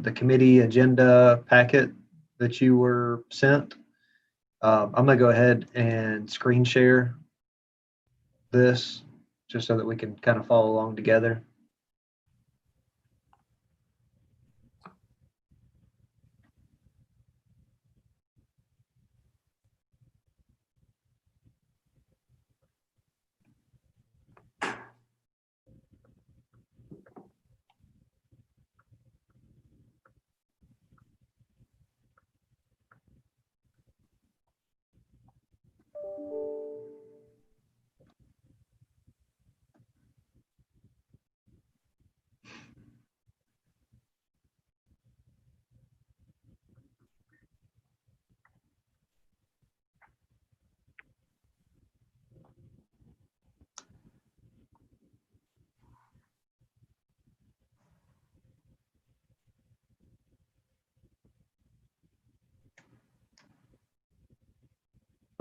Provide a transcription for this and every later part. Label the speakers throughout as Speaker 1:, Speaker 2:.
Speaker 1: the committee agenda packet that you were sent. I'm going to go ahead and screen share this just so that we can kind of follow along together.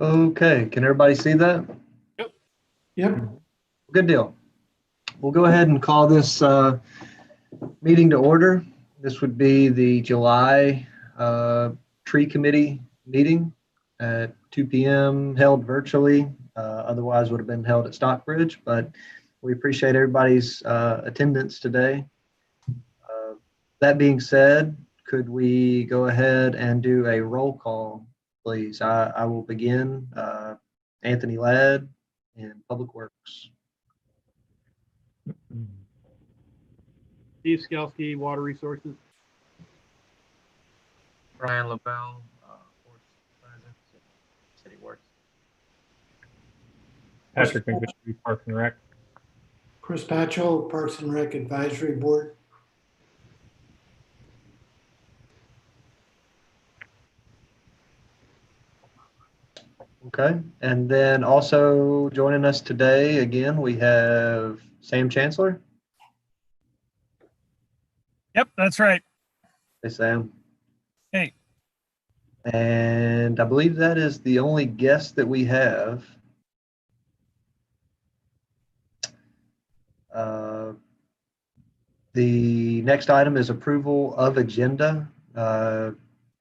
Speaker 1: Okay, can everybody see that?
Speaker 2: Yep.
Speaker 1: Good deal. We'll go ahead and call this meeting to order. This would be the July Tree Committee meeting at 2 p.m. held virtually. Otherwise would have been held at Stockbridge, but we appreciate everybody's attendance today. That being said, could we go ahead and do a roll call, please? I will begin. Anthony Ladd in Public Works.
Speaker 3: Steve Skelski, Water Resources.
Speaker 4: Brian LaBelle, Forest President, City Works.
Speaker 5: Patrick McVitie, Parks and Rec.
Speaker 2: Chris Patchell, Parks and Rec Advisory Board.
Speaker 1: Okay, and then also joining us today, again, we have Sam Chancellor.
Speaker 6: Yep, that's right.
Speaker 1: Hey, Sam.
Speaker 6: Hey.
Speaker 1: And I believe that is the only guest that we have. The next item is approval of agenda.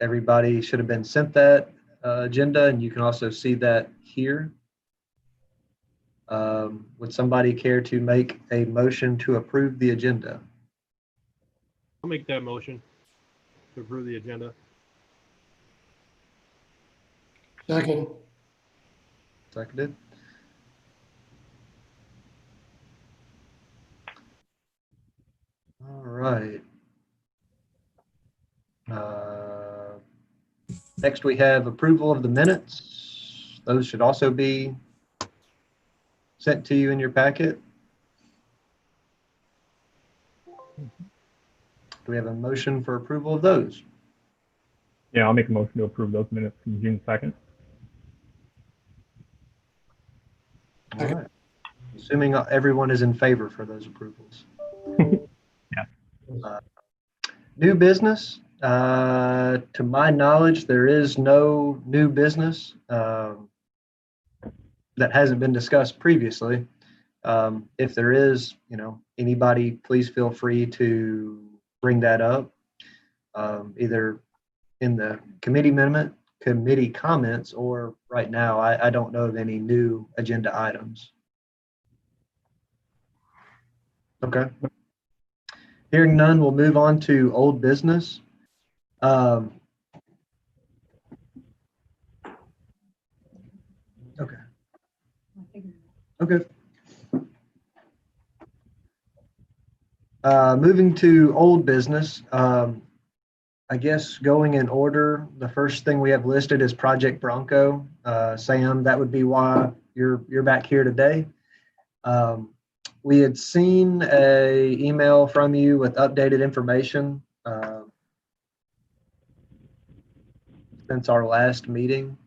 Speaker 1: Everybody should have been sent that agenda, and you can also see that here. Would somebody care to make a motion to approve the agenda?
Speaker 3: I'll make that motion to approve the agenda.
Speaker 2: Second.
Speaker 1: Seconded. All right. Next, we have approval of the minutes. Those should also be sent to you in your packet. Do we have a motion for approval of those?
Speaker 5: Yeah, I'll make a motion to approve those minutes from June 2nd.
Speaker 1: All right. Assuming everyone is in favor for those approvals.
Speaker 5: Yeah.
Speaker 1: New business. To my knowledge, there is no new business that hasn't been discussed previously. If there is, anybody, please feel free to bring that up, either in the committee comments, or right now. I don't know of any new agenda items. Okay. Hearing none, we'll move on to old business. Okay. Okay. Moving to old business, I guess going in order, the first thing we have listed is Project Bronco. Sam, that would be why you're back here today. We had seen a email from you with updated information since our last meeting.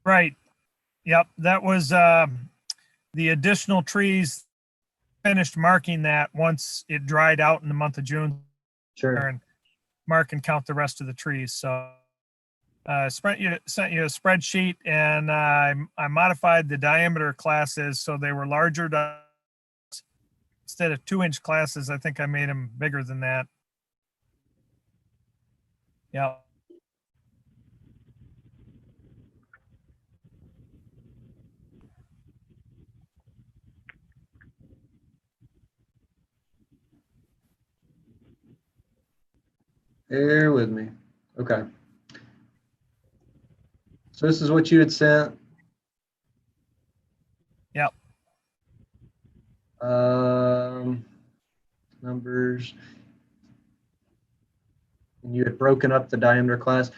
Speaker 6: Right. Yep. That was the additional trees. Finished marking that once it dried out in the month of June.
Speaker 1: Sure.
Speaker 6: And mark and count the rest of the trees. So sent you a spreadsheet, and I modified the diameter classes so they were larger. Instead of 2-inch classes, I think I made them bigger than that. Yeah.
Speaker 1: Bear with me. Okay. So this is what you had sent.
Speaker 6: Yep.
Speaker 1: Numbers. And you had broken up the diameter class.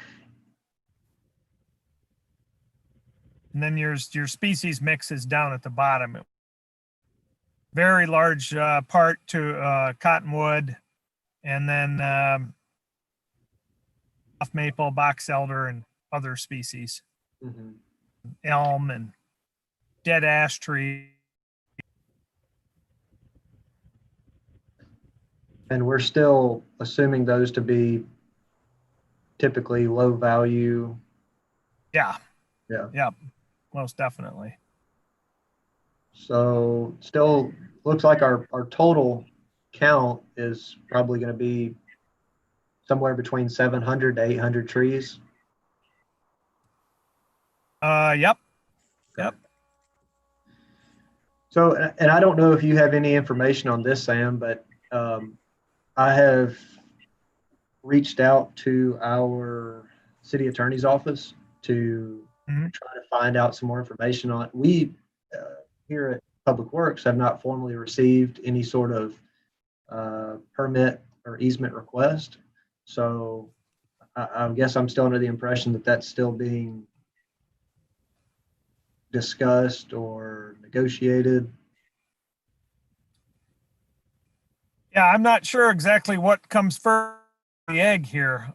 Speaker 6: And then your species mix is down at the bottom. Very large part to cottonwood, and then soft maple, box elder, and other species,
Speaker 1: Mhm.
Speaker 6: elm and dead ash tree.
Speaker 1: And we're still assuming those to be typically low value.
Speaker 6: Yeah.
Speaker 1: Yeah.
Speaker 6: Yep. Most definitely.
Speaker 1: So still looks like our total count is probably going to be somewhere between 700 to 800 trees.
Speaker 6: Yep. Yep.
Speaker 1: So, and I don't know if you have any information on this, Sam, but I have reached out to our city attorney's office to
Speaker 6: Mhm.
Speaker 1: try to find out some more information on. We here at Public Works have not formally received any sort of permit or easement request. So I guess I'm still under the impression that that's still being discussed or negotiated.
Speaker 6: Yeah, I'm not sure exactly what comes first, the egg here.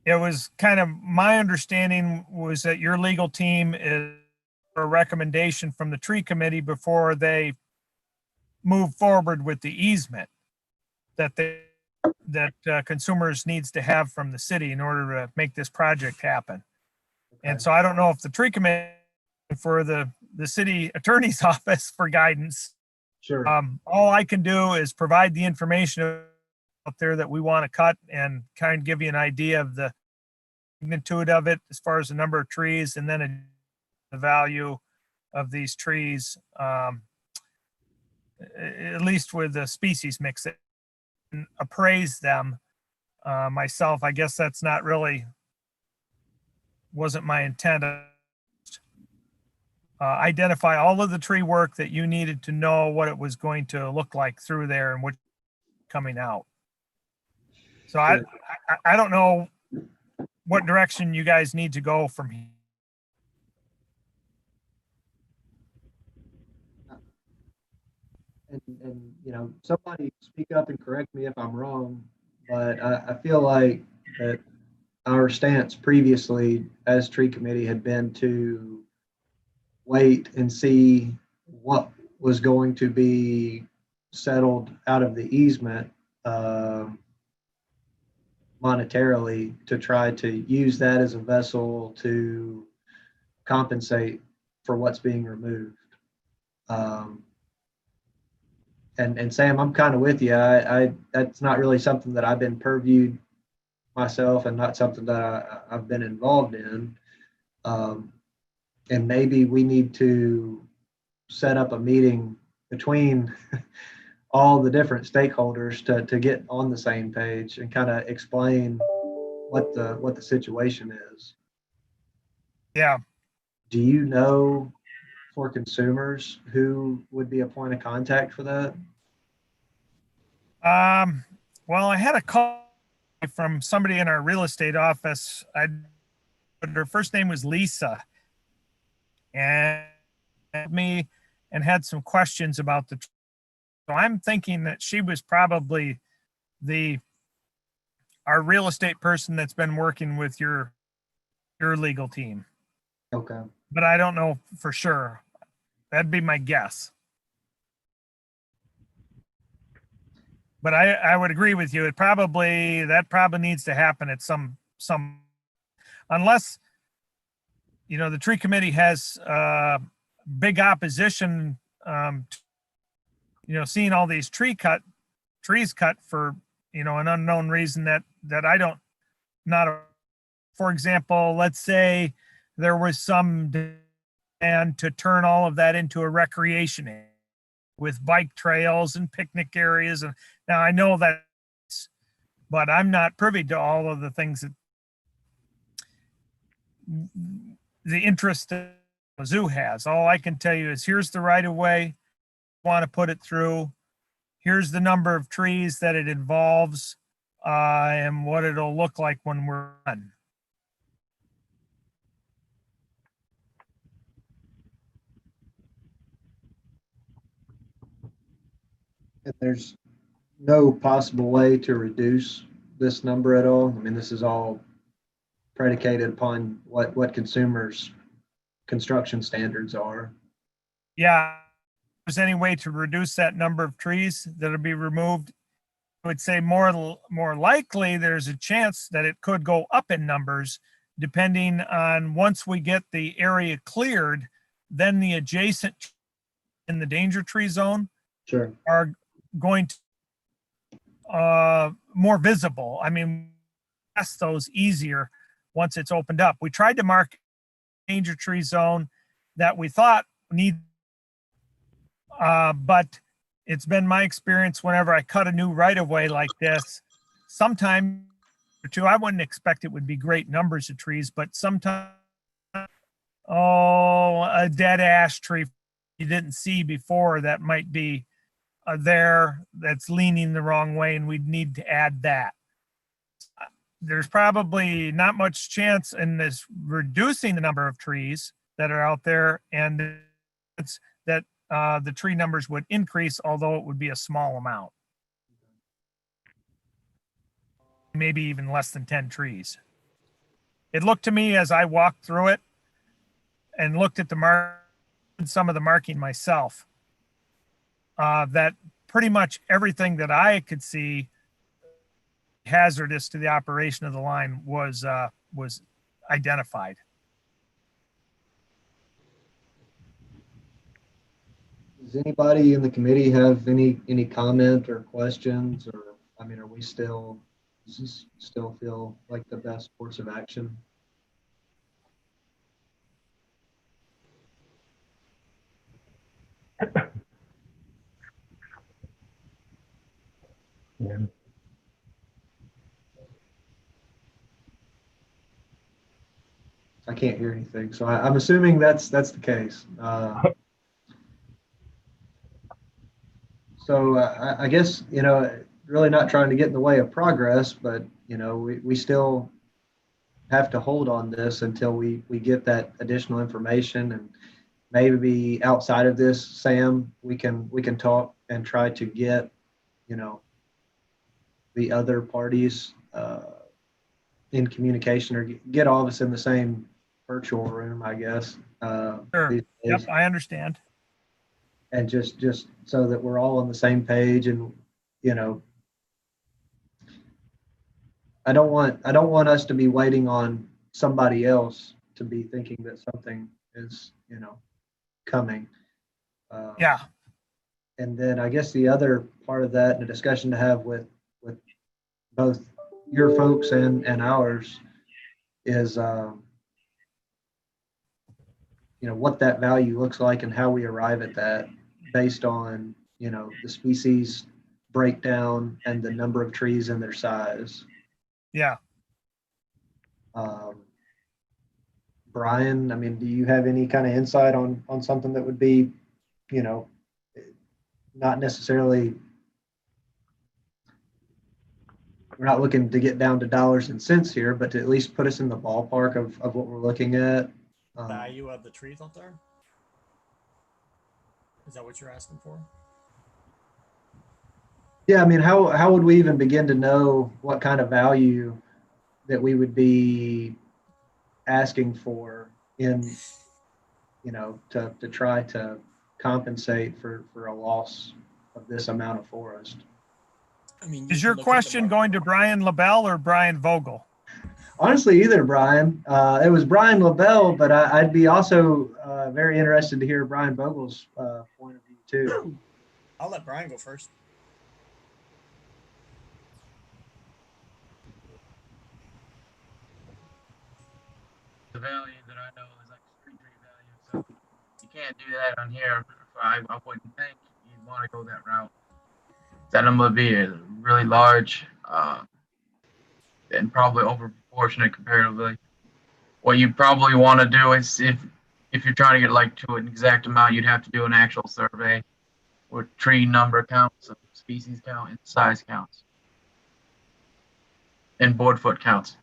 Speaker 6: It was kind of my understanding was that your legal team is a recommendation from the tree committee before they move forward with the easement that consumers needs to have from the city in order to make this project happen. And
Speaker 1: Okay.
Speaker 6: so I don't know if the tree committee for the city attorney's office for guidance.
Speaker 1: Sure.
Speaker 6: All I can do is provide the information out there that we want to cut and kind of give you an idea of the magnitude of it as far as the number of trees and then the value of these trees, at least with the species mix, and appraise them myself. I guess that's not really wasn't my intent. Identify all of the tree work that you needed to know what it was going to look like through there and what coming out. So
Speaker 1: Sure.
Speaker 6: I don't know what direction you guys need to go from here.
Speaker 1: And you know, somebody speak up and correct me if I'm wrong, but I feel like that our stance previously as tree committee had been to wait and see what was going to be settled out of the easement monetarily to try to use that as a vessel to compensate for what's being removed. Um, and Sam, I'm kind of with you. I that's not really something that I've been purviewed myself, and not something that I've been involved in. And maybe we need to set up a meeting between all the different stakeholders to get on the same page and kind of explain what the situation is.
Speaker 6: Yeah.
Speaker 1: Do you know for consumers who would be a point of contact for that?
Speaker 6: Well, I had a call from somebody in our real estate office. Her first name was Lisa, and me and had some questions about the. So I'm thinking that she was probably our real estate person that's been working with your legal team,
Speaker 1: Okay.
Speaker 6: but I don't know for sure. That'd be my guess. But I would agree with you. That probably needs to happen at some unless, the tree committee has big opposition, seeing all these trees cut for, an unknown reason that I don't, not, for example, let's say there was some demand to turn all of that into a recreation area with bike trails and picnic areas. And now I know that, but I'm not privy to all of the things that the interest that the zoo has. All I can tell you is here's the right of way, want to put it through. Here's the number of trees that it involves, and what it'll look like when we're done.
Speaker 1: And there's no possible way to reduce this number at all. I mean, this is all predicated upon what consumers' construction standards are.
Speaker 6: Yeah, if there's any way to reduce that number of trees that'll be removed, I would say more likely there's a chance that it could go up in numbers depending on once we get the area cleared, then the adjacent in the danger tree zone
Speaker 1: Sure.
Speaker 6: are going to more visible. I mean, pass those easier once it's opened up. We tried to mark danger tree zone that we thought but it's been my experience whenever I cut a new right of way like this, sometime or two, I wouldn't expect it would be great numbers of trees, but sometimes, a dead ash tree you didn't see before that might be there that's leaning the wrong way, and we'd need to add that. There's probably not much chance in this reducing the number of trees that are out there, and it's that the tree numbers would increase, although it would be a small amount. Maybe even less than 10 trees. It looked to me as I walked through it and looked at some of the marking myself, that pretty much everything that I could see hazardous to the operation of the line was identified.
Speaker 1: Does anybody in the committee have any comment or questions, or, I mean, does this still feel like the best course of action?
Speaker 5: Yeah.
Speaker 1: I can't hear anything, so I'm assuming that's the case. So I guess, really not trying to get in the way of progress, but, we still have to hold on this until we get that additional information, and maybe outside of this, Sam, we can talk and try to get, the other parties in communication, or get all of us in the same virtual room, I guess.
Speaker 6: Sure. Yep, I understand.
Speaker 1: And just so that we're all on the same page, and I don't want us to be waiting on somebody else to be thinking that something is coming.
Speaker 6: Yeah.
Speaker 1: And then I guess the other part of that, and a discussion to have with both your folks and ours, is what that value looks like and how we arrive at that based on the species breakdown and the number of trees and their size.
Speaker 6: Yeah.
Speaker 1: Brian, I mean, do you have any kind of insight on something that would be, not necessarily, we're not looking to get down to dollars and cents here, but to at least put us in the ballpark of what we're looking at?
Speaker 7: Value of the trees out there? Is that what you're asking for?
Speaker 1: Yeah, I mean, how would we even begin to know what kind of value that we would be asking for in, to try to compensate for a loss of this amount of forest?
Speaker 7: I mean,
Speaker 6: Is your question going to Brian LaBelle or Brian Vogel?
Speaker 1: Honestly, either, Brian. It was Brian LaBelle, but I'd be also very interested to hear Brian Vogel's point of view too.
Speaker 7: I'll let Brian go first.
Speaker 4: The value that I know is like street tree value, so you can't do that on here. I wouldn't think you'd want to go that route. That number would be really large and probably overproportionate comparatively. What you probably want to do is if you're trying to get like to an exact amount, you'd have to do an actual survey with tree number counts, species count, and size counts, and board foot counts.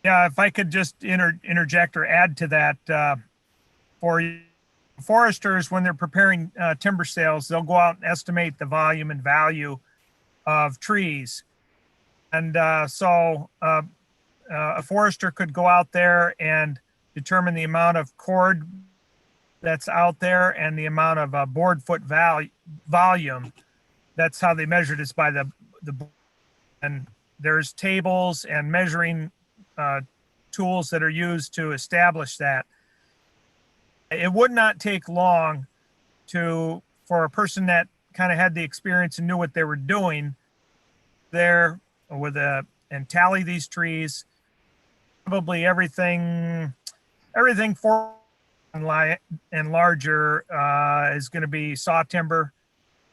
Speaker 6: Yeah, if I could just interject or add to that, for foresters, when they're preparing timber sales, they'll go out and estimate the volume and value of trees. And so a forester could go out there and determine the amount of cord that's out there and the amount of board foot volume. That's how they measure this by the and there's tables and measuring tools that are used to establish that. It would not take long for a person that kind of had the experience and knew what they were doing there and tally these trees. Probably everything for and larger is going to be saw timber,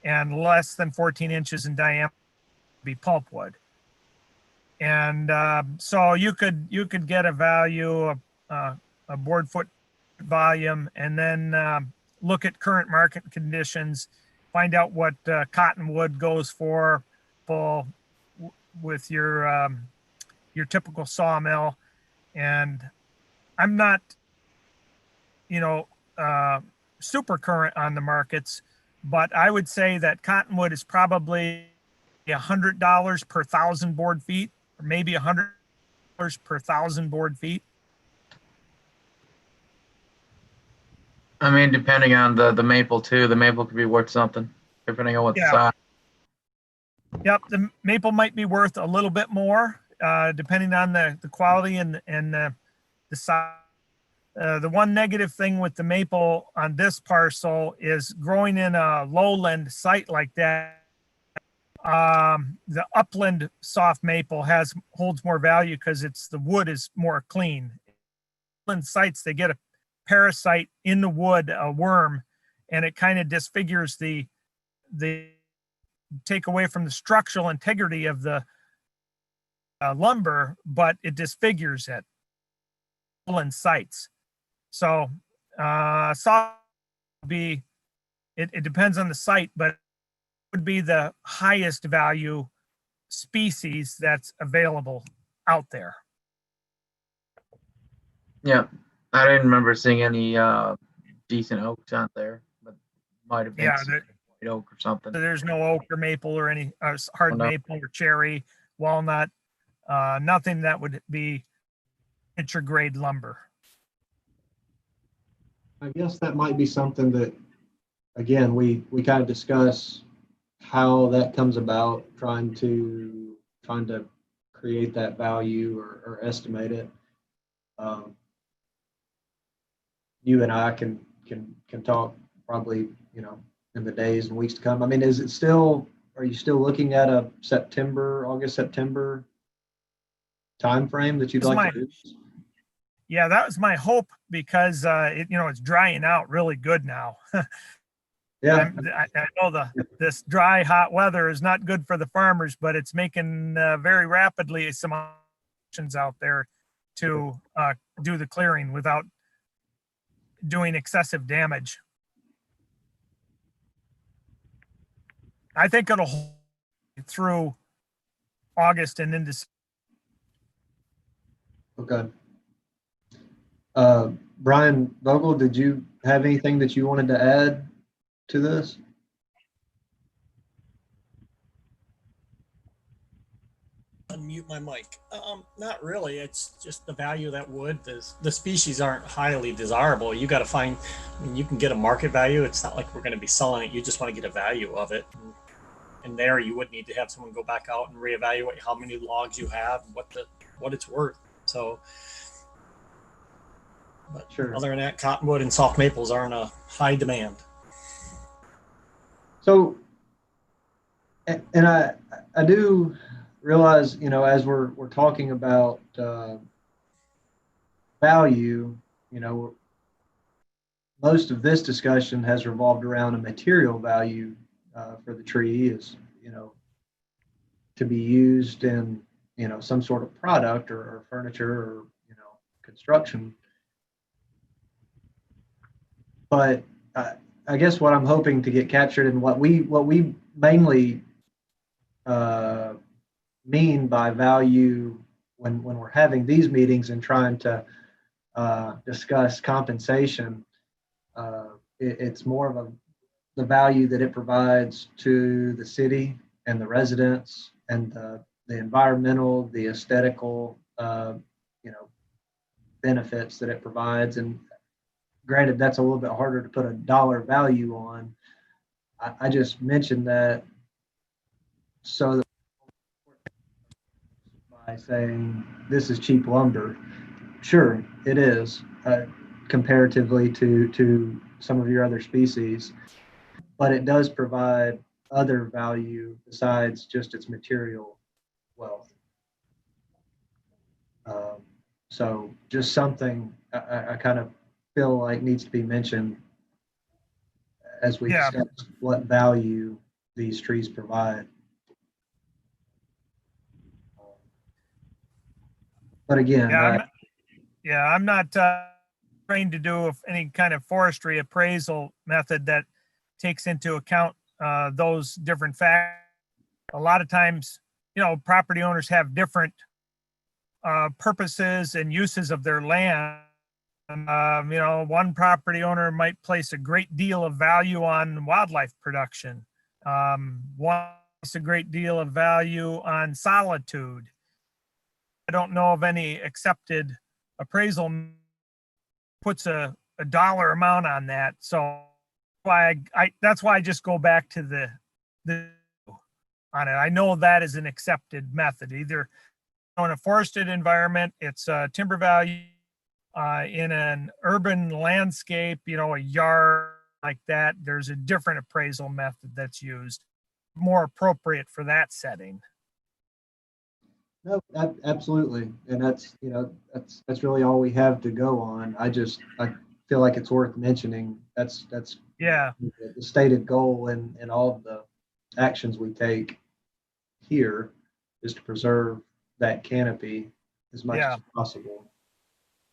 Speaker 6: and less than 14 inches in diameter be pulpwood. And so you could get a value of a board foot volume, and then look at current market conditions, find out what cottonwood goes for with your typical sawmill. And I'm not, super current on the markets, but I would say that cottonwood is probably $100 per 1,000 board feet, or maybe $100 per 1,000 board feet.
Speaker 4: I mean, depending on the maple too, the maple could be worth something, depending on what the size.
Speaker 6: Yep, the maple might be worth a little bit more, depending on the quality and the size. The one negative thing with the maple on this parcel is growing in a lowland site like that. The upland soft maple holds more value because the wood is more clean. Upland sites, they get a parasite in the wood, a worm, and it kind of disfigures the take away from the structural integrity of the lumber, but it disfigures it. Upland sites. So soft it depends on the site, but it would be the highest value species that's available out there.
Speaker 4: Yeah, I didn't remember seeing any decent oaks out there, but might have been white oak or something.
Speaker 6: There's no oak or maple or any hard maple or cherry, walnut, nothing that would be grade lumber.
Speaker 1: I guess that might be something that, again, we kind of discuss how that comes about, trying to create that value or estimate it. You and I can talk probably, in the days and weeks to come. I mean, are you still looking at a August, September time frame that you'd like to do?
Speaker 6: Yeah, that was my hope, because it's drying out really good now.
Speaker 1: Yeah,
Speaker 6: I know this dry, hot weather is not good for the farmers, but it's making very rapidly some options out there to do the clearing without doing excessive damage. I think it'll hold through August and into.
Speaker 1: Okay. Brian Vogel, did you have anything that you wanted to add to this?
Speaker 7: Unmute my mic. Not really. It's just the value of that wood. The species aren't highly desirable. You got to find. I mean, you can get a market value. It's not like we're going to be selling it. You just want to get a value of it. And there you would need to have someone go back out and reevaluate how many logs you have, and what it's worth. So, but
Speaker 1: Sure.
Speaker 7: other than that, cottonwood and soft maples are in a high demand.
Speaker 1: So, and I do realize, as we're talking about value, most of this discussion has revolved around a material value for the tree is, to be used in, some sort of product or furniture or, construction. But I guess what I'm hoping to get captured and what we mainly mean by value when we're having these meetings and trying to discuss compensation, it's more of the value that it provides to the city and the residents and the environmental, the aesthetical, benefits that it provides. And granted, that's a little bit harder to put a dollar value on. I just mentioned that so that by saying this is cheap lumber, sure, it is comparatively to some of your other species, but it does provide other value besides just its material wealth. So just something I kind of feel like needs to be mentioned as we
Speaker 6: Yeah.
Speaker 1: discuss what value these trees provide. But again,
Speaker 6: I'm not trained to do any kind of forestry appraisal method that takes into account those different factors. A lot of times, property owners have different purposes and uses of their land. One property owner might place a great deal of value on wildlife production. One places a great deal of value on solitude. I don't know of any accepted appraisal puts a dollar amount on that. So that's why I just go back to the on it. I know that is an accepted method. Either in a forested environment, it's timber value. In an urban landscape, a yard like that, there's a different appraisal method that's used, more appropriate for that setting.
Speaker 1: no, absolutely, and that's really all we have to go on. I feel like it's worth mentioning. That's
Speaker 6: Yeah,
Speaker 1: the stated goal and all of the actions we take here is to preserve that canopy as much as possible.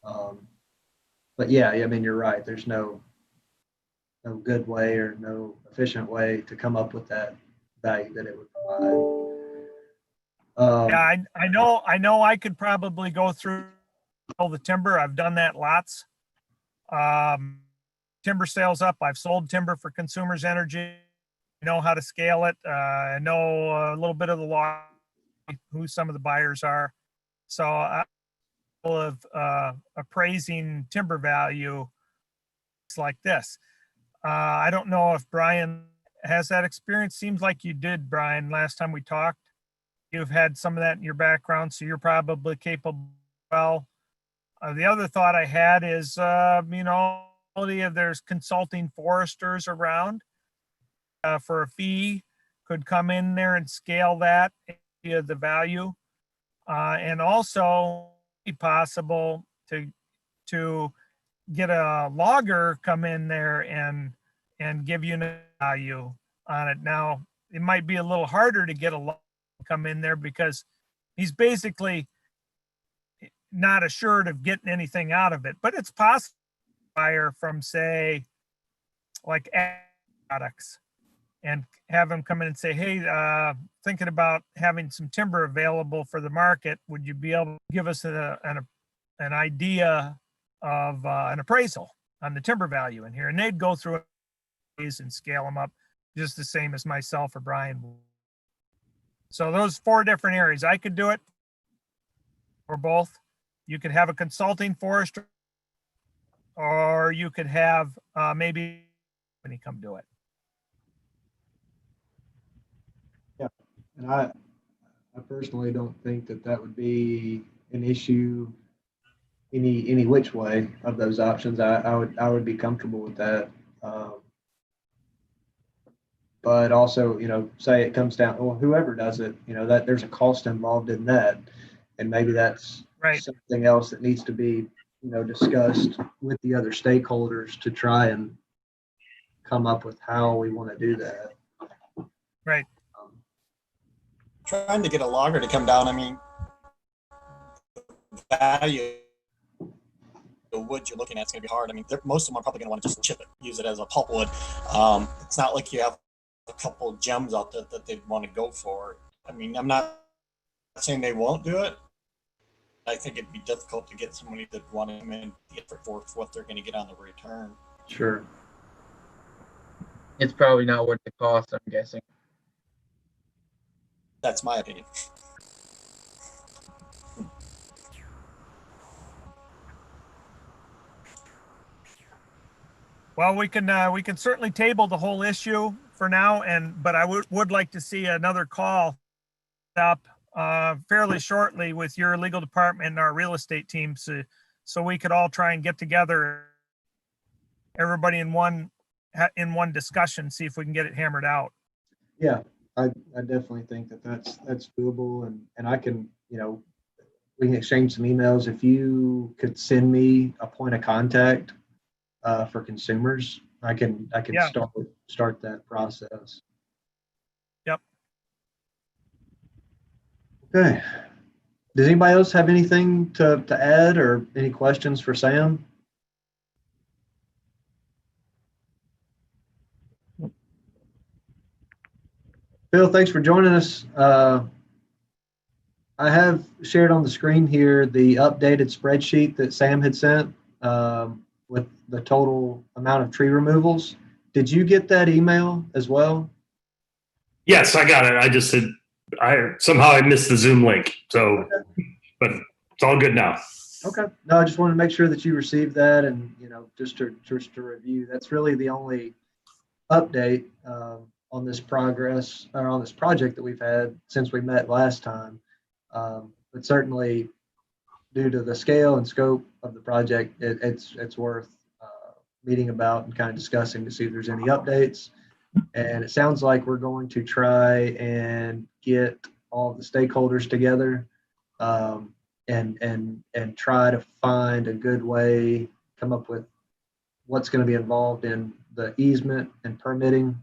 Speaker 1: But yeah, I mean, you're right. There's no good way or no efficient way to come up with that value that it would provide.
Speaker 6: yeah, I know I could probably go through all the timber. I've done that lots. Timber sales up. I've sold timber for Consumers Energy. I know how to scale it. I know a little bit of the law, who some of the buyers are. So I'm of appraising timber value. It's like this. I don't know if Brian has that experience. Seems like you did, Brian, last time we talked. You've had some of that in your background, so you're probably capable. Well, the other thought I had is, if there's consulting foresters around for a fee, could come in there and scale that, the value, and also be possible to get a logger come in there and give you a value on it. Now, it might be a little harder to get a logger to come in there because he's basically not assured of getting anything out of it, but it's possible buyer from, say, like products, and have him come in and say, hey, thinking about having some timber available for the market. Would you be able to give us an idea of an appraisal on the timber value in here? And they'd go through these and scale them up just the same as myself or Brian. So those 4 different areas, I could do it or both. You could have a consulting forester, or you could have maybe when he come do it.
Speaker 1: And I personally don't think that that would be an issue any which way of those options. I would be comfortable with that. But also, say it comes down, well, whoever does it, that there's a cost involved in that. And maybe that's
Speaker 6: Right.
Speaker 1: something else that needs to be, discussed with the other stakeholders to try and come up with how we want to do that.
Speaker 6: Right.
Speaker 7: Trying to get a logger to come down, I mean, value the wood you're looking at is going to be hard. I mean, most of them are probably going to want to just chip it, use it as a pulpwood. It's not like you have a couple gems out there that they'd want to go for. I mean, I'm not saying they won't do it. I think it'd be difficult to get somebody that want to come in for what they're going to get on the return.
Speaker 1: Sure.
Speaker 4: It's probably not worth the cost, I'm guessing.
Speaker 7: That's my opinion.
Speaker 6: Well, we can certainly table the whole issue for now, but I would like to see another call up fairly shortly with your legal department and our real estate team, so we could all try and get together, everybody in one discussion, see if we can get it hammered out.
Speaker 1: Yeah, I definitely think that that's doable, and I can, we can exchange some emails. If you could send me a point of contact for consumers, I can
Speaker 6: Yeah.
Speaker 1: start that process.
Speaker 6: Yep.
Speaker 1: Okay. Does anybody else have anything to add or any questions for Sam? Phil, thanks for joining us. I have shared on the screen here the updated spreadsheet that Sam had sent with the total amount of tree removals. Did you get that email as well?
Speaker 8: Yes, I got it. I just said I missed the Zoom link. So, but it's all good now.
Speaker 1: Okay. No, I just wanted to make sure that you received that, and just to review. That's really the only update on this progress or on this project that we've had since we met last time. But certainly, due to the scale and scope of the project, it's worth meeting about and kind of discussing to see if there's any updates. And it sounds like we're going to try and get all of the stakeholders together and try to find a good way, come up with what's going to be involved in the easement and permitting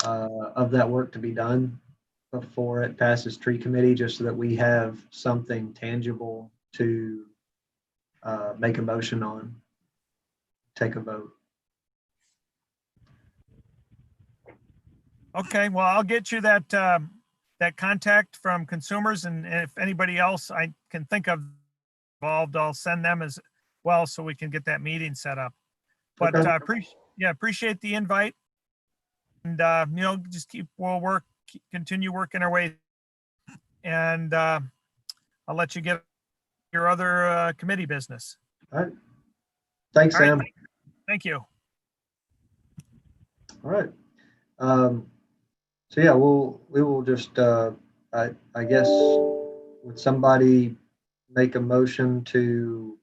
Speaker 1: of that work to be done before it passes tree committee, just so that we have something tangible to make a motion on, take a vote.
Speaker 6: Okay, well, I'll get you that contact from consumers, and if anybody else I can think of involved, I'll send them as well, so we can get that meeting set up. But
Speaker 1: Okay.
Speaker 6: Appreciate the invite, and just continue working our way, and I'll let you get your other committee business.
Speaker 1: All right. Thanks,
Speaker 6: All right,
Speaker 1: Sam.
Speaker 6: Thank you.
Speaker 1: All right. So yeah, we will just I guess, would somebody make a motion to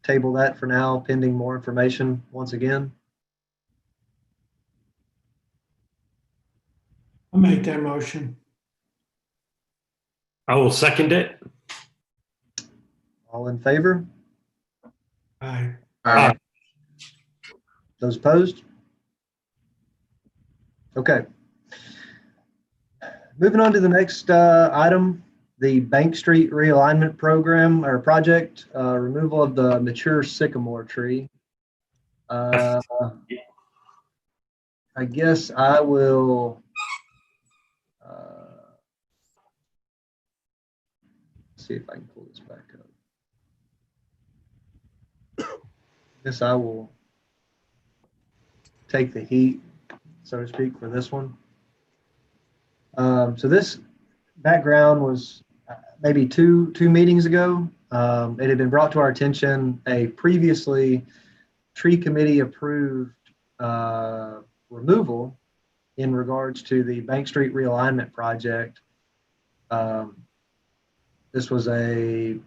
Speaker 1: table that for now, pending more information once again?
Speaker 2: I'll make that motion.
Speaker 8: I will second it.
Speaker 1: All in favor?
Speaker 2: Aye.
Speaker 1: Those opposed? Okay. Moving on to the next item, the Bank Street realignment program or project, removal of the mature sycamore tree. I guess I will see if I can pull this back up. Guess I will take the heat, so to speak, for this one. So this background was maybe two meetings ago. It had been brought to our attention a previously tree committee approved removal in regards to the Bank Street realignment project. This was a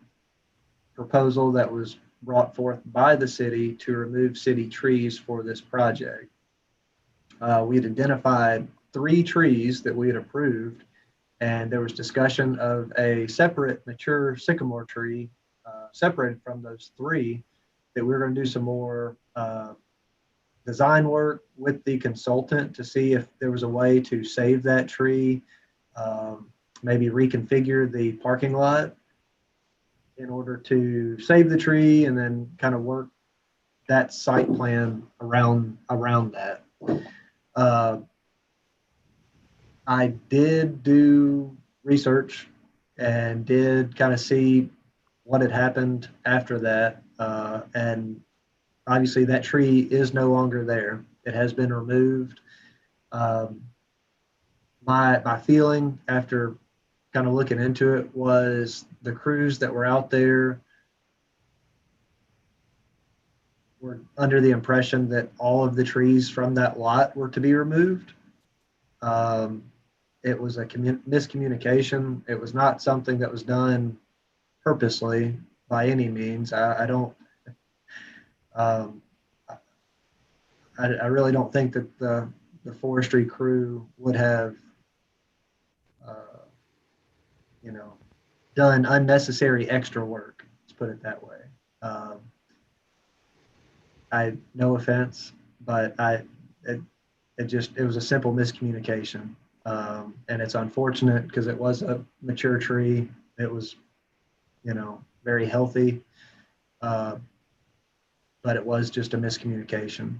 Speaker 1: proposal that was brought forth by the city to remove city trees for this project. We had identified 3 trees that we had approved, and there was discussion of a separate mature sycamore tree separated from those 3 that we were going to do some more design work with the consultant to see if there was a way to save that tree, maybe reconfigure the parking lot in order to save the tree, and then kind of work that site plan around that. I did do research and did kind of see what had happened after that. And obviously that tree is no longer there. It has been removed. My feeling after kind of looking into it was the crews that were out there were under the impression that all of the trees from that lot were to be removed. It was a miscommunication. It was not something that was done purposely by any means. I really don't think that the forestry crew would have, done unnecessary extra work. Let's put it that way. No offense, but it was a simple miscommunication. And it's unfortunate because it was a mature tree. It was, very healthy. But it was just a miscommunication.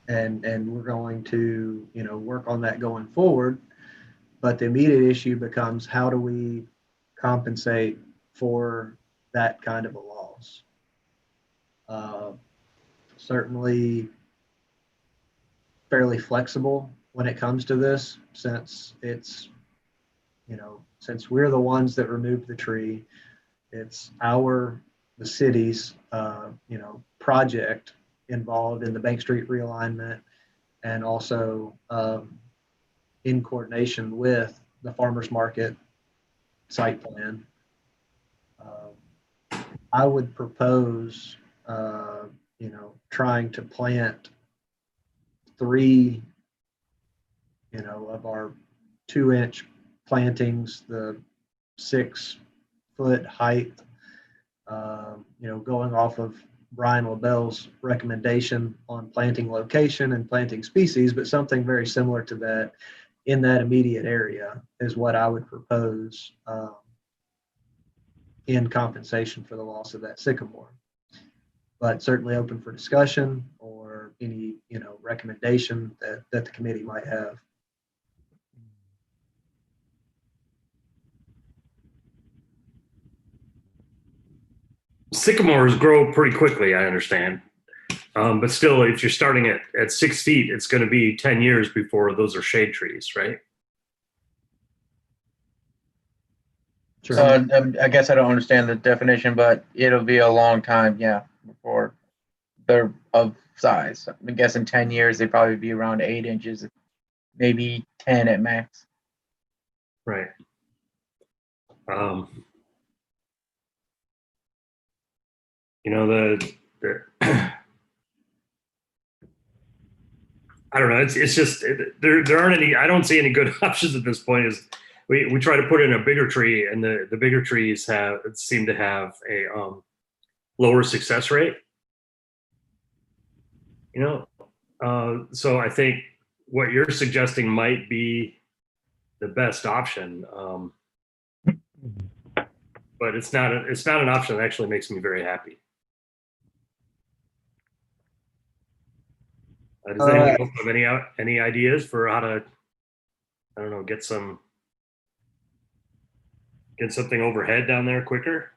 Speaker 1: And we're going to, work on that going forward. But the immediate issue becomes, how do we compensate for that kind of a loss? Certainly fairly flexible when it comes to this, since it's, since we're the ones that removed the tree, it's the city's, project involved in the Bank Street realignment, and also in coordination with the farmers market site plan. I would propose, trying to plant 3, of our 2-inch plantings, the 6-foot height, going off of Brian LaBelle's recommendation on planting location and planting species, but something very similar to that in that immediate area is what I would propose in compensation for the loss of that sycamore. But certainly open for discussion or any, recommendation that the committee might have.
Speaker 8: Sycamores grow pretty quickly, I understand. But still, if you're starting at 6 feet, it's going to be 10 years before those are shade trees, right?
Speaker 1: Sure.
Speaker 4: I guess I don't understand the definition, but it'll be a long time, yeah, before they're of size. I'm guessing 10 years, they'd probably be around 8 inches, maybe 10 at max.
Speaker 8: Right. The I don't know. It's just there aren't any. I don't see any good options at this point. Is we try to put in a bigger tree, and the bigger trees seem to have a lower success rate. So I think what you're suggesting might be the best option, but it's not an option that actually makes me very happy. Does anyone else have any ideas for how to, I don't know, get something overhead down there quicker?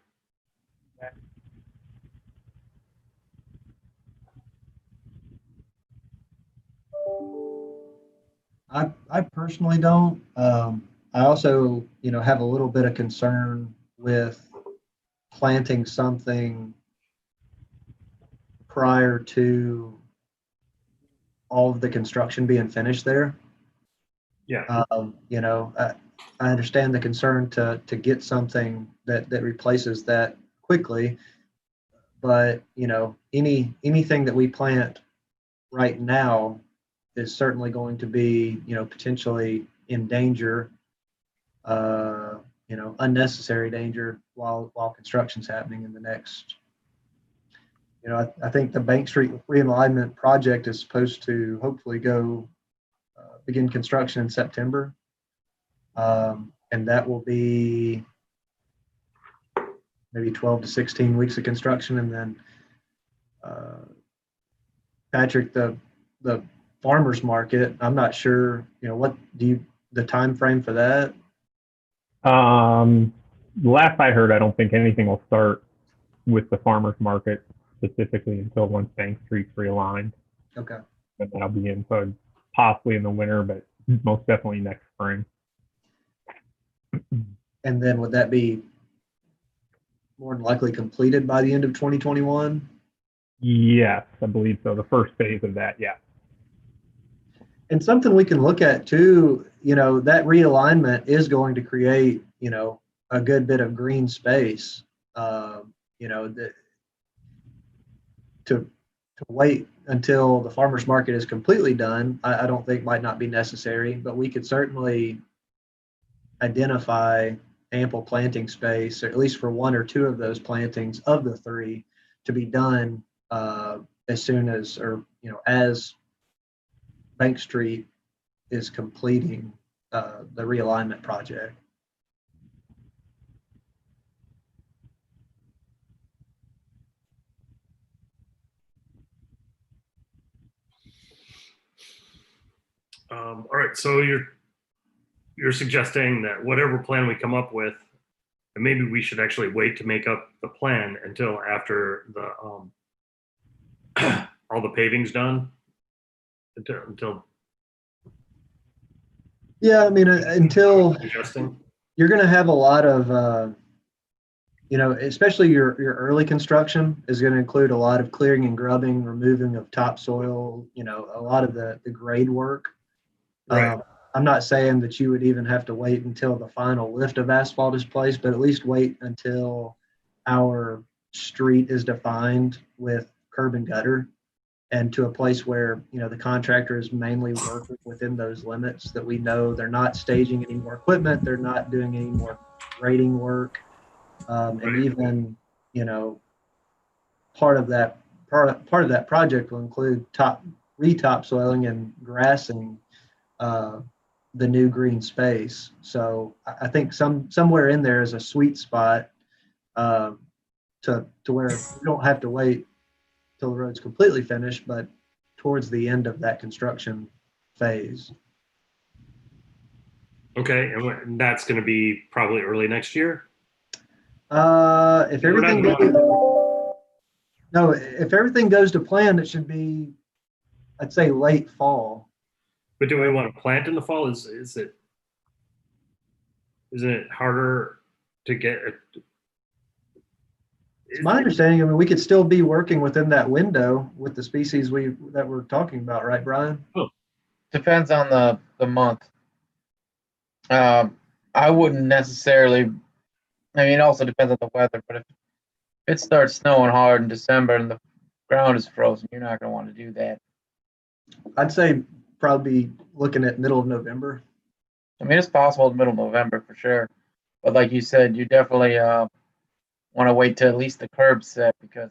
Speaker 1: I personally don't. I also, have a little bit of concern with planting something prior to all of the construction being finished there.
Speaker 8: Yeah.
Speaker 1: You know, I understand the concern to get something that replaces that quickly, but you know, anything that we plant right now is certainly going to be, you know, potentially in danger, you know, unnecessary danger while construction's happening in the next. You know, I think the Bank Street realignment project is supposed to hopefully begin construction in September. And that will be maybe 12 to 16 weeks of construction. And then, Patrick, the farmer's market, I'm not sure, you know, what the time frame for that?
Speaker 5: Last I heard, I don't think anything will start with the farmers market specifically until once Bank Street's realigned.
Speaker 1: Okay.
Speaker 5: And that'll be in, so possibly in the winter, but most definitely next spring.
Speaker 1: And then would that be more than likely completed by the end of 2021?
Speaker 5: Yes, I believe so. The first phase of that, yeah.
Speaker 1: And something we can look at too, you know, that realignment is going to create, you know, a good bit of green space. You know, to wait until the farmers market is completely done, I don't think might not be necessary, but we could certainly identify ample planting space, or at least for one or two of those plantings of the three, to be done as soon as, or you know, as Bank Street is completing the realignment project.
Speaker 8: All right, so you're suggesting that whatever plan we come up with, and maybe we should actually wait to make up the plan until after the all the paving's done. Until
Speaker 1: Yeah, I mean, until
Speaker 8: suggesting.
Speaker 1: you're going to have a lot of, you know, especially your early construction is going to include a lot of clearing and grubbing, removing of topsoil, you know, a lot of the grade work.
Speaker 8: Right.
Speaker 1: I'm not saying that you would even have to wait until the final lift of asphalt is placed, but at least wait until our street is defined with curb and gutter, and to a place where, you know, the contractor is mainly working within those limits, that we know they're not staging any more equipment, they're not doing any more grading work. And even, you know, part of that project will include re-topsoiling and grassing the new green space. So I think somewhere in there is a sweet spot to where you don't have to wait till the road's completely finished, but towards the end of that construction phase.
Speaker 8: Okay, and that's going to be probably early next year.
Speaker 1: If everything goes to plan, it should be, I'd say, late fall.
Speaker 8: But do we want to plant in the fall? Isn't it harder to get?
Speaker 1: It's my understanding, I mean, we could still be working within that window with the species that we're talking about, right, Brian?
Speaker 4: Depends on the month. I wouldn't necessarily. I mean, it also depends on the weather. But if it starts snowing hard in December and the ground is frozen, you're not going to want to do that.
Speaker 1: I'd say probably looking at middle of November.
Speaker 4: I mean, it's possible in middle of November for sure. But like you said, you definitely want to wait till at least the curbs set, because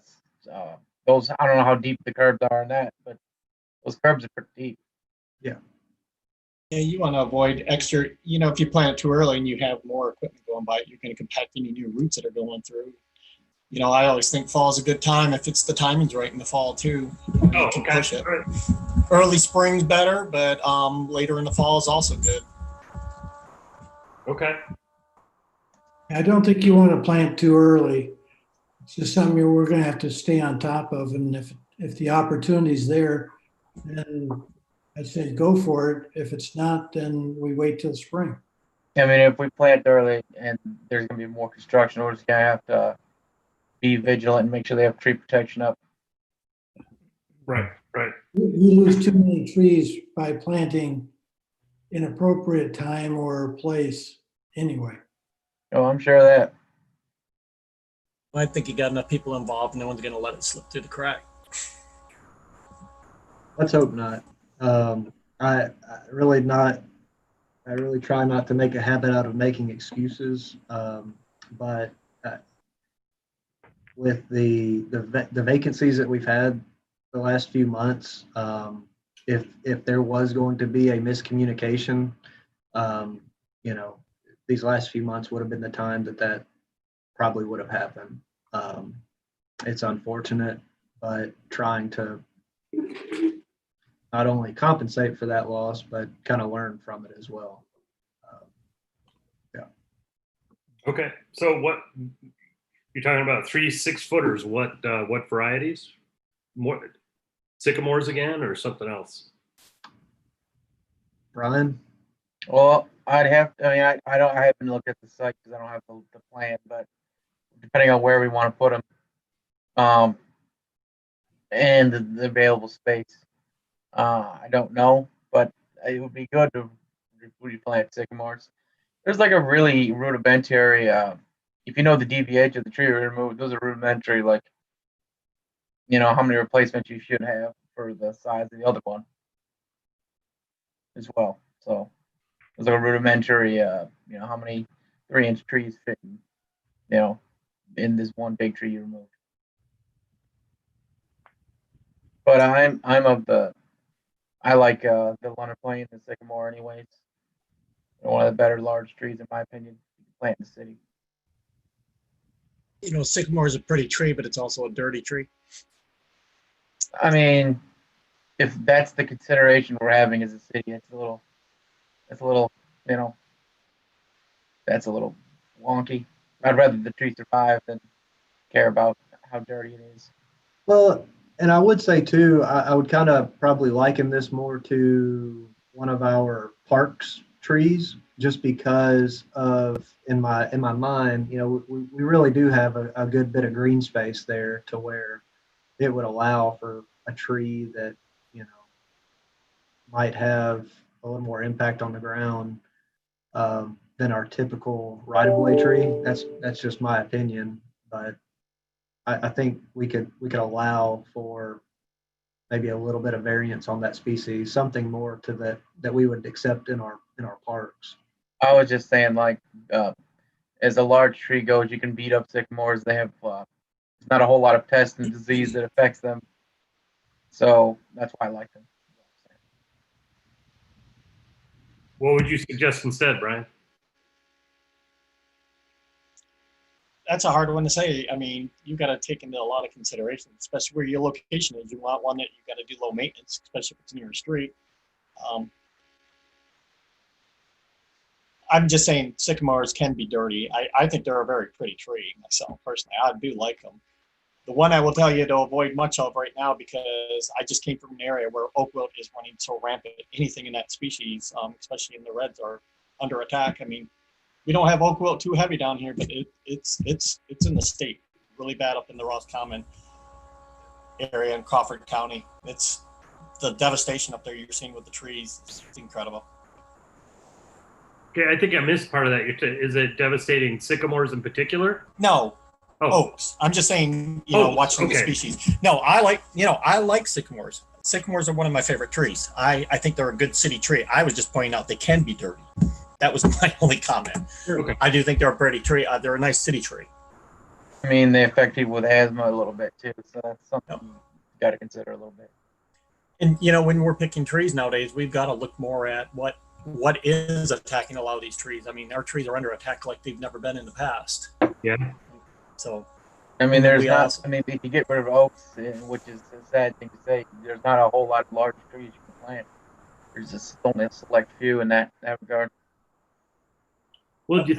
Speaker 4: those, I don't know how deep the curbs are in that, but those curbs are pretty deep.
Speaker 1: Yeah.
Speaker 7: Yeah, you want to avoid extra, you know, if you plant it too early and you have more equipment going by, you're going to compact any new roots that are going through. You know, I always think fall is a good time if it's the timing's right in the fall too. You can push it.
Speaker 8: Right.
Speaker 7: Early spring's better, but later in the fall is also good.
Speaker 8: Okay.
Speaker 2: I don't think you want to plant too early. It's just something we're going to have to stay on top of. And if the opportunity's there, then I'd say go for it. If it's not, then we wait till spring.
Speaker 4: I mean, if we plant early and there's going to be more construction, we're just going to have to be vigilant and make sure they have tree protection up.
Speaker 8: Right, right.
Speaker 2: You lose too many trees by planting inappropriate time or place anyway.
Speaker 4: Oh, I'm sure of that.
Speaker 7: I think you got enough people involved, no one's gonna let it slip through the crack.
Speaker 1: Let's hope not. I really not. I really try not to make a habit out of making excuses. But with the vacancies that we've had the last few months, if there was going to be a miscommunication, um, you know, these last few months would have been the time that probably would have happened. It's unfortunate, but trying to not only compensate for that loss, but kind of learn from it as well.
Speaker 8: Okay, so what you're talking about? 3 6-footers. What varieties? More sycamores again, or something else?
Speaker 1: Brian?
Speaker 4: Well, I'd have. I mean, I don't. I haven't looked at the site because I don't have the plan. But depending on where we want to put them, and the available space, I don't know. But it would be good to replant sycamores. There's like a really rudimentary. If you know the DVH of the tree removed, those are rudimentary. Like, you know how many replacements you should have for the size of the other one as well. So there's like a rudimentary. You know how many 3-inch trees fit in, you know, in this one big tree you removed. But I'm of the. I like the Leonard Plain, the sycamore, anyways. They're one of the better large trees in my opinion. You can plant in the city.
Speaker 7: You know, sycamore is a pretty tree, but it's also a dirty tree.
Speaker 4: I mean, if that's the consideration we're having as a city, it's a little, you know, that's a little wonky. I'd rather the tree survive than care about how dirty it is.
Speaker 1: Well, and I would say too, I would kind of probably liken this more to one of our parks trees, just because of in my mind, you know, we really do have a good bit of green space there to where it would allow for a tree that, you know, might have a little more impact on the ground than our typical right-of-way tree. That's just my opinion, but I think we could allow for maybe a little bit of variance on that species, something more to that we would accept in our parks.
Speaker 4: I was just saying, like, as a large tree goes, you can beat up sycamores. They have not a whole lot of pest and disease that affects them, so that's why I like them.
Speaker 8: What would you suggest instead, Brian?
Speaker 7: That's a hard one to say. I mean, you got to take into a lot of considerations, especially where your location is. You want one that you got to do low maintenance, especially if it's near a street. I'm just saying sycamores can be dirty. I think they're a very pretty tree myself, personally. I do like them. The one I will tell you to avoid much of right now, because I just came from an area where oak wilt is running so rampant. Anything in that species, especially in the reds, are under attack. I mean, we don't have oak wilt too heavy down here, but it's in the state really bad up in the Roscommon area in Crawford County. It's the devastation up there you're seeing with the trees. It's incredible.
Speaker 8: Okay, I think I missed part of that. Is it devastating sycamores in particular?
Speaker 7: No,
Speaker 8: Oh,
Speaker 7: oaks. I'm just saying, you know,
Speaker 8: Oaks,
Speaker 7: watching the
Speaker 8: okay.
Speaker 7: species. No, I like sycamores. Sycamores are one of my favorite trees. I think they're a good city tree. I was just pointing out they can be dirty. That was my only comment.
Speaker 8: Okay.
Speaker 7: I do think they're a pretty tree. They're a nice city tree.
Speaker 4: I mean, they affect people with asthma a little bit too, so that's something you got to consider a little bit.
Speaker 7: And you know, when we're picking trees nowadays, we've got to look more at what is attacking a lot of these trees. I mean, our trees are under attack like they've never been in the past.
Speaker 8: Yeah.
Speaker 7: So,
Speaker 4: I mean, there's
Speaker 7: we
Speaker 4: not.
Speaker 7: also-
Speaker 4: I mean, if you get rid of oaks, which is a sad thing to say, there's not a whole lot of large trees you can plant. There's just only a select few in that regard.
Speaker 8: Well, do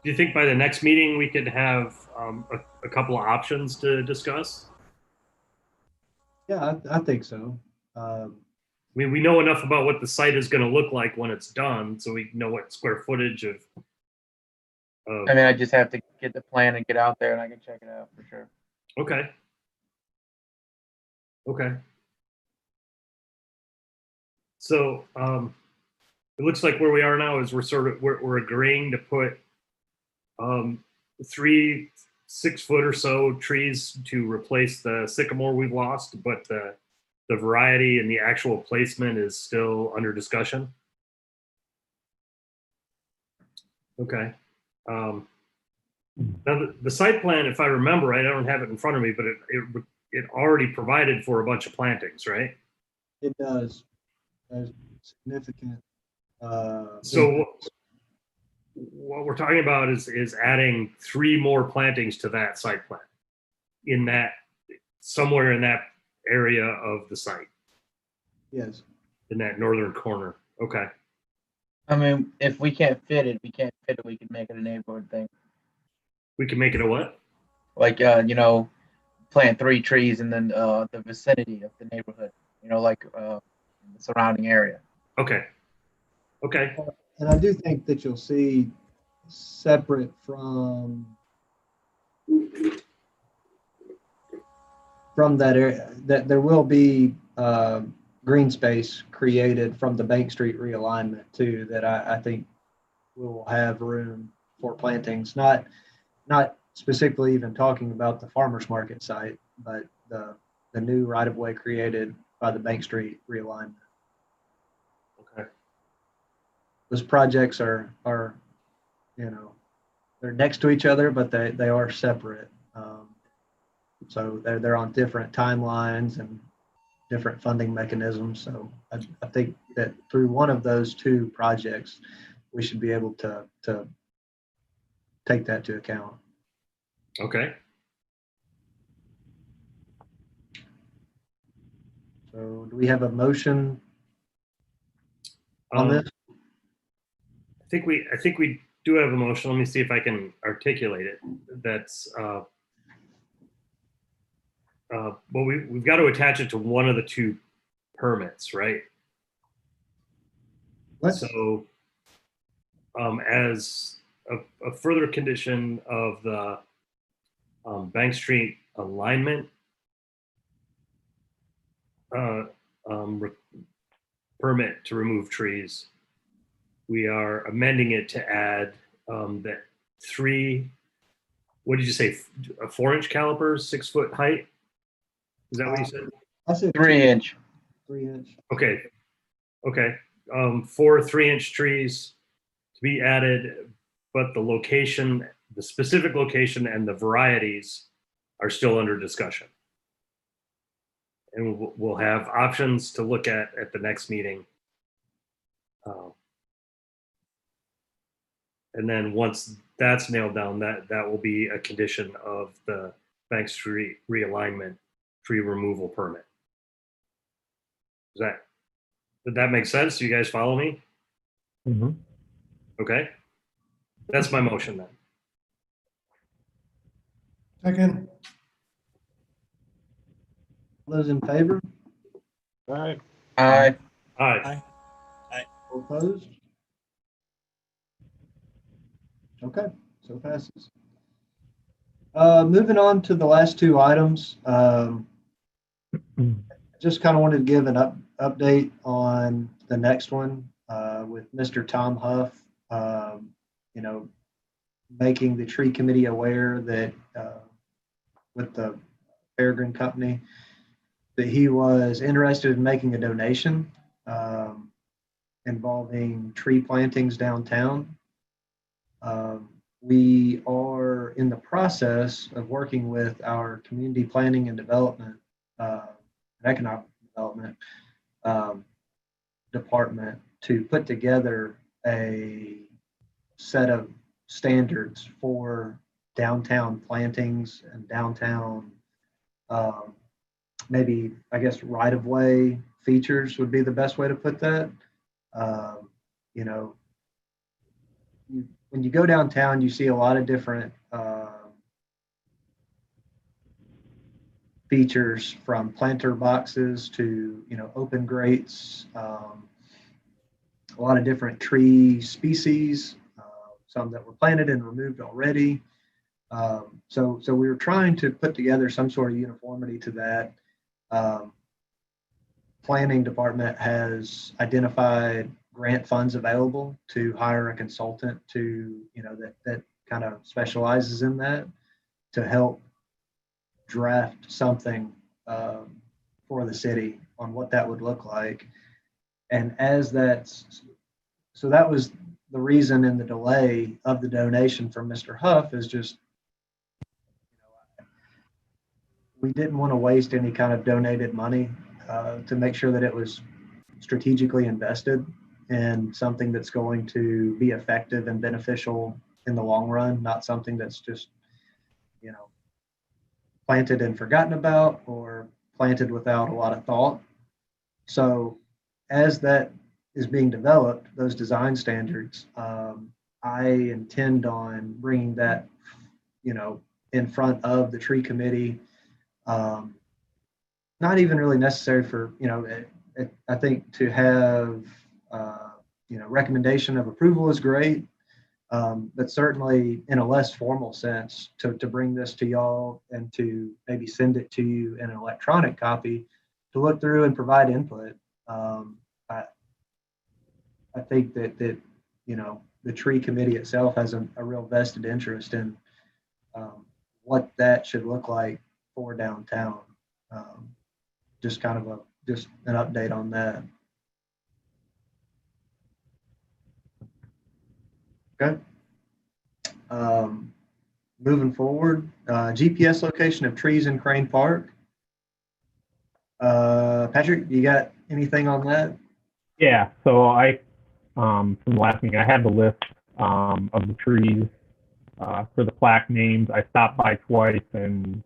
Speaker 8: you think by the next meeting we could have a couple of options to discuss?
Speaker 1: Yeah, I think so.
Speaker 8: I mean, we know enough about what the site is going to look like when it's done, so we know what square footage of.
Speaker 4: I mean, I just have to get the plan and get out there, and I can check it out for sure.
Speaker 8: Okay. Okay. So it looks like where we are now is we're agreeing to put 3 6-foot or so trees to replace the sycamore we've lost, but the variety and the actual placement is still under discussion. Okay. Now the site plan, if I remember right, I don't have it in front of me, but it already provided for a bunch of plantings, right?
Speaker 1: It does. There's significant.
Speaker 8: So what we're talking about is adding 3 more plantings to that site plan in that somewhere in that area of the site,
Speaker 1: Yes.
Speaker 8: in that northern corner. Okay.
Speaker 4: I mean, if we can't fit it, we can't fit it. We can make it a neighborhood thing.
Speaker 8: We can make it a what?
Speaker 4: Like, plant 3 trees in the vicinity of the neighborhood. Like the surrounding area.
Speaker 8: Okay. Okay.
Speaker 1: And I do think that you'll see separate from that area, that there will be green space created from the Bank Street realignment too, that I think will have room for plantings, not specifically even talking about the farmer's market site, but the new right-of-way created by the Bank Street realignment.
Speaker 8: Okay.
Speaker 1: Those projects are they're next to each other, but they are separate. So they're on different timelines and different funding mechanisms. So I think that through one of those 2 projects, we should be able to take that to account.
Speaker 8: Okay.
Speaker 1: So do we have a motion on this?
Speaker 8: I think we do have a motion. Let me see if I can articulate it. That's well, we've got to attach it to one of the 2 permits, right? So as a further condition of the Bank Street alignment permit to remove trees, we are amending it to add that 3, what did you say, 4-inch calipers, 6-foot height? Is that what you said?
Speaker 1: I said
Speaker 4: 3-inch.
Speaker 1: 3-inch.
Speaker 8: Okay. 4 3-inch trees to be added, but the specific location and the varieties are still under discussion. And we'll have options to look at the next meeting. And then once that's nailed down, that will be a condition of the Bank Street realignment tree removal permit. Did that make sense? Do you guys follow me?
Speaker 5: Mm-hmm.
Speaker 8: Okay. That's my motion then.
Speaker 2: Second,
Speaker 1: All those in favor?
Speaker 3: All right.
Speaker 4: Aye.
Speaker 8: Aye.
Speaker 1: Or opposed? Okay, so passes. Moving on to the last 2 items. Just kind of wanted to give an update on the next one with Mr. Tom Huff, making the tree committee aware that with the Peregrine Company, that he was interested in making a donation involving tree plantings downtown. We are in the process of working with our community planning and development and economic development department to put together a set of standards for downtown plantings and downtown maybe, I guess, right-of-way features would be the best way to put that. When you go downtown, you see a lot of different features, from planter boxes to open grates, a lot of different tree species, some that were planted and removed already. So we were trying to put together some sort of uniformity to that. planning department has identified grant funds available to hire a consultant to, that kind of specializes in that to help draft something for the city on what that would look like. And so that was the reason in the delay of the donation from Mr. Huff is just, we didn't want to waste any kind of donated money to make sure that it was strategically invested in something that's going to be effective and beneficial in the long run, not something that's just, planted and forgotten about or planted without a lot of thought. So as that is being developed, those design standards, I intend on bringing that, in front of the tree committee. Not even really necessary for, I think to have, recommendation of approval is great. But certainly in a less formal sense to bring this to y'all and to maybe send it to you in an electronic copy to look through and provide input. I think that the tree committee itself has a real vested interest in what that should look like for downtown. Just kind of just an update on that. Okay. Moving forward, GPS location of trees in Crane Park. Patrick, you got anything on that?
Speaker 5: Yeah, so from the last meeting, I had the list of the trees for the plaque names. I stopped by twice, and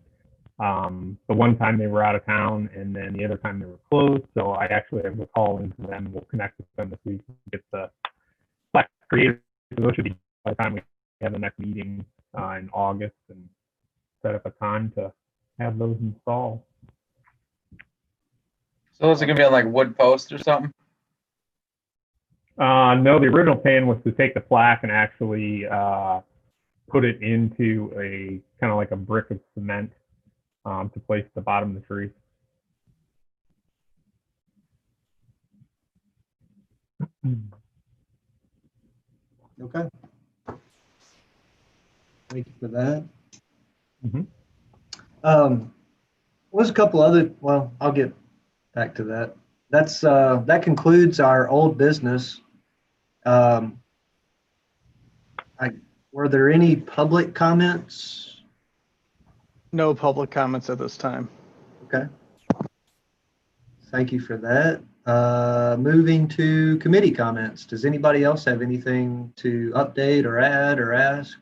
Speaker 5: the one time they were out of town, and then the other time they were closed. So I actually have a call into them. We'll connect with them this week and get the plaque created. So those should be by the time we have the next meeting in August and set up a time to have those installed.
Speaker 4: So is it gonna be on like wood posts or something?
Speaker 5: No, the original plan was to take the plaque and actually put it into a kind of like a brick of cement to place at the bottom of the tree.
Speaker 1: Okay. Thank you for that.
Speaker 5: Mhm.
Speaker 1: Was a couple other, well, I'll get back to that. That concludes our old business. Were there any public comments?
Speaker 9: No public comments at this time.
Speaker 1: Okay. Thank you for that. Moving to committee comments. Does anybody else have anything to update or add or ask?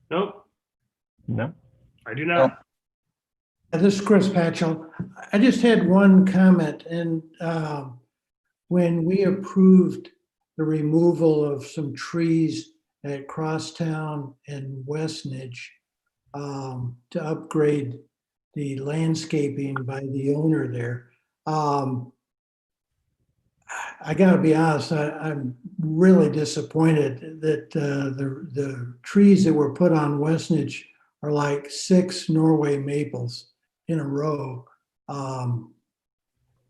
Speaker 8: Nope,
Speaker 5: No.
Speaker 8: I do not.
Speaker 2: This is Chris Patchell. I just had one comment, and when we approved the removal of some trees at Crosstown and Westnedge to upgrade the landscaping by the owner there, I got to be honest, I'm really disappointed that the trees that were put on Westnedge are like 6 Norway maples in a row.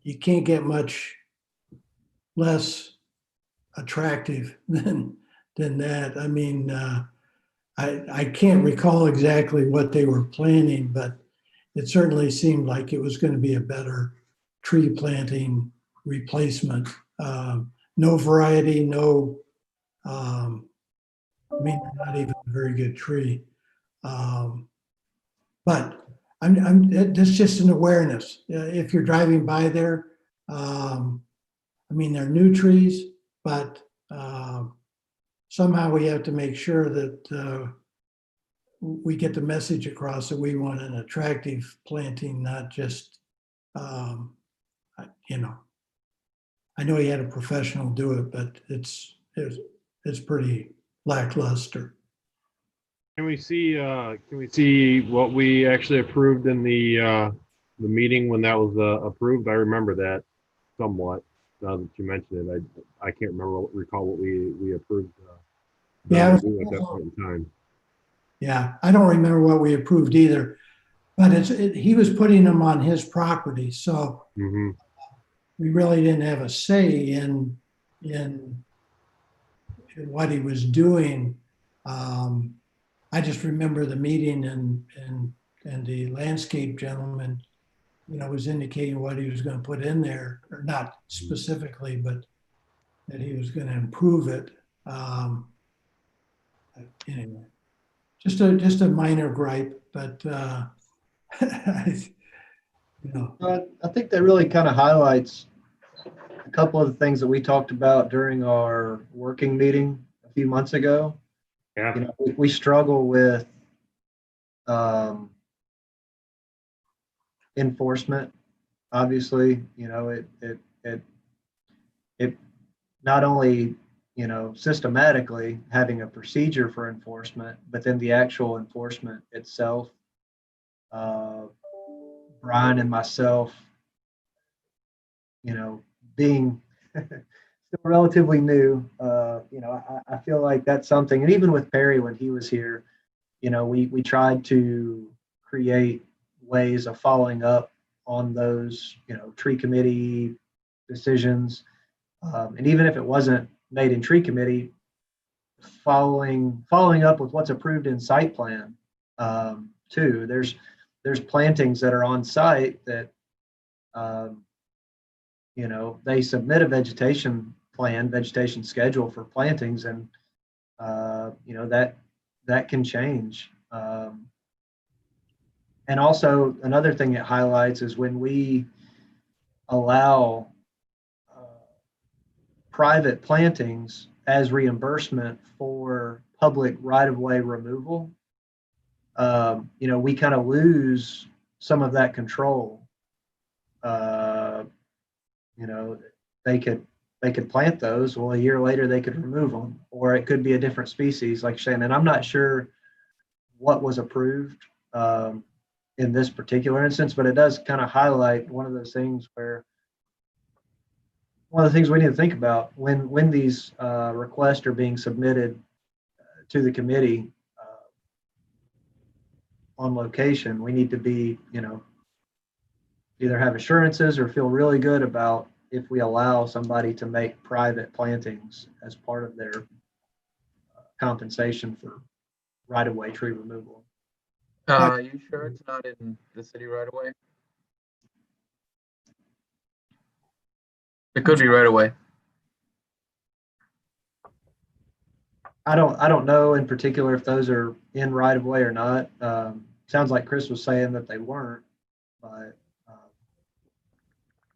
Speaker 2: You can't get much less attractive than that. I mean, I can't recall exactly what they were planning, but it certainly seemed like it was going to be a better tree planting replacement. No variety, no, I mean, not even a very good tree. But that's just an awareness. If you're driving by there, I mean, they're new trees, but somehow we have to make sure that we get the message across that we want an attractive planting, not just, I know he had a professional do it, but it's pretty lackluster.
Speaker 3: Can we see what we actually approved in the meeting when that was approved? I remember that somewhat. Now that you mentioned it, I can't recall what we approved.
Speaker 2: Yeah.
Speaker 3: At that point in time.
Speaker 2: Yeah, I don't remember what we approved either. But he was putting them on his property, so
Speaker 3: Hmm.
Speaker 2: we really didn't have a say in what he was doing. I just remember the meeting and the landscape gentleman, was indicating what he was going to put in there, or not specifically, but that he was going to improve it. Anyway, just a minor gripe, but
Speaker 1: I think that really kind of highlights a couple of the things that we talked about during our working meeting a few months ago.
Speaker 8: Yeah.
Speaker 1: We struggle with um, enforcement. Obviously, it not only systematically having a procedure for enforcement, but then the actual enforcement itself. Brian and myself, being still relatively new, I feel like that's something, and even with Perry when he was here, we tried to create ways of following up on those, tree committee decisions. And even if it wasn't made in tree committee, following up with what's approved in site plan, too. There's plantings that are on site that, um, they submit a vegetation schedule for plantings, and that can change. And also another thing it highlights is when we allow private plantings as reimbursement for public right-of-way removal, we kind of lose some of that control. You know, they could plant those. Well, a year later they could remove them, or it could be a different species, like you're saying. And I'm not sure what was approved in this particular instance, but it does kind of highlight one of those things where one of the things we need to think about when these requests are being submitted to the committee on location. We need to be, either have assurances or feel really good about if we allow somebody to make private plantings as part of their compensation for right-of-way tree removal.
Speaker 4: You sure it's not in the city right away? It could be right away.
Speaker 1: I don't know in particular if those are in right-of-way or not. Sounds like Chris was saying that they weren't, but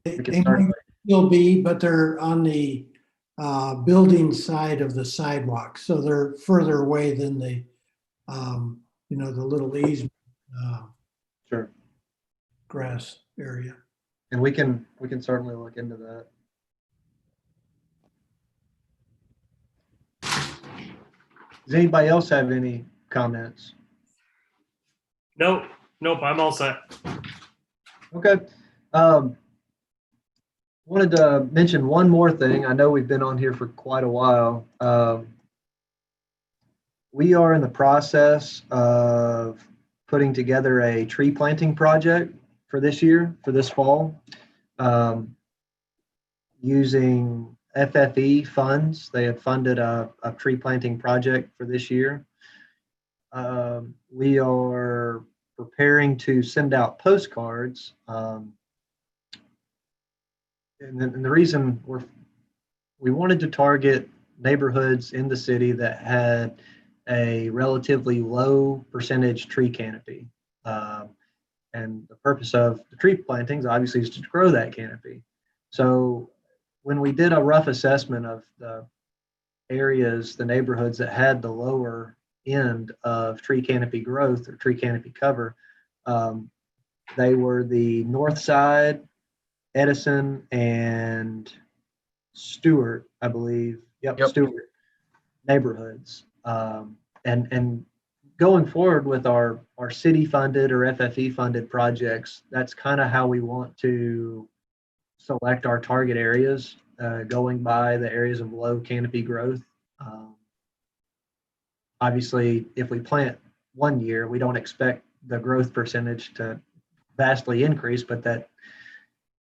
Speaker 1: we can
Speaker 2: they
Speaker 1: start.
Speaker 2: might still be, but they're on the building side of the sidewalk, so they're further away than the the little easement
Speaker 1: Sure.
Speaker 2: grass area.
Speaker 1: And we can certainly look into that. Does anybody else have any comments?
Speaker 8: Nope. I'm all set.
Speaker 1: Okay. Wanted to mention one more thing. I know we've been on here for quite a while. We are in the process of putting together a tree planting project for this year, for this fall, using FFE funds. They have funded a tree planting project for this year. We are preparing to send out postcards. And the reason we wanted to target neighborhoods in the city that had a relatively low percentage tree canopy. And the purpose of the tree plantings obviously is to grow that canopy. So when we did a rough assessment of the areas, the neighborhoods that had the lower end of tree canopy growth or tree canopy cover, they were the north side, Edison, and Stewart, I believe. Yep. Stewart neighborhoods. And going forward with our city funded or FFE funded projects, that's kind of how we want to select our target areas, going by the areas of low canopy growth. Obviously, if we plant one year, we don't expect the growth percentage to vastly increase, but that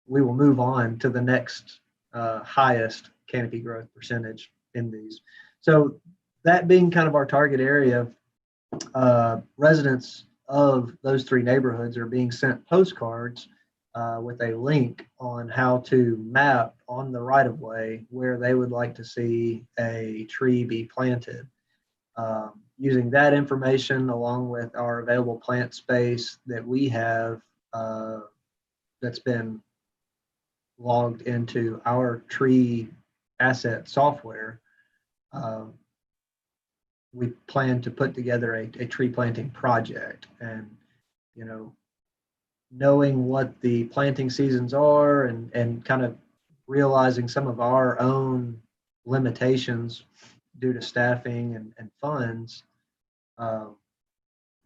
Speaker 1: we will move on to the next highest canopy growth percentage in these. So that being kind of our target area, residents of those 3 neighborhoods are being sent postcards with a link on how to map on the right of way where they would like to see a tree be planted. Using that information along with our available plant space that we have that's been logged into our tree asset software, we plan to put together a tree planting project. And, you know, knowing what the planting seasons are and kind of realizing some of our own limitations due to staffing and funds,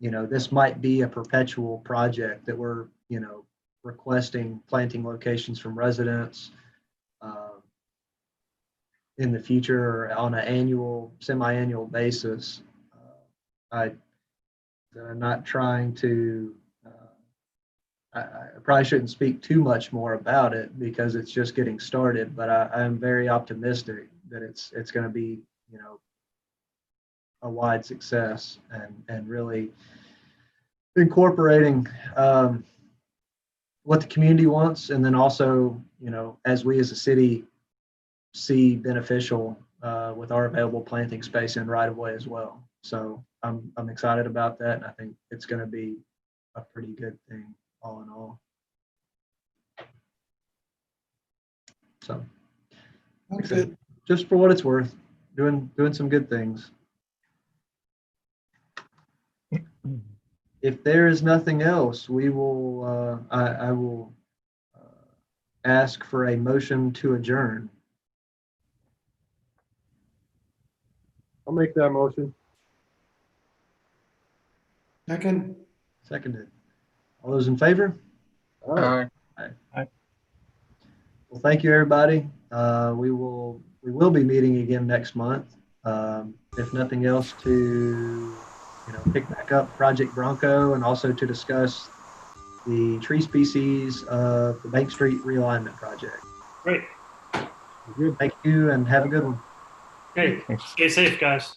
Speaker 1: you know, this might be a perpetual project that we're, you know, requesting planting locations from residents in the future or on an annual, semi-annual basis. I'm not trying to, I probably shouldn't speak too much more about it because it's just getting started, but I am very optimistic that it's going to be, you know, a wide success and really incorporating what the community wants, and then also, you know, as we as a city see beneficial with our available planting space and right of way as well. So I'm excited about that, and I think it's going to be a pretty good thing all in all. So
Speaker 2: Okay.
Speaker 1: just for what it's worth, doing some good things. If there is nothing else, we will I will ask for a motion to adjourn.
Speaker 3: I'll make that motion.
Speaker 2: Second,
Speaker 1: Seconded. All those in favor?
Speaker 3: All right.
Speaker 1: Well, thank you, everybody. We will be meeting again next month. If nothing else, to, you know, pick back up Project Bronco and also to discuss the tree species of the Bank Street realignment project.
Speaker 8: Great.
Speaker 1: Thank you and have a good one.
Speaker 8: Okay. Stay safe, guys.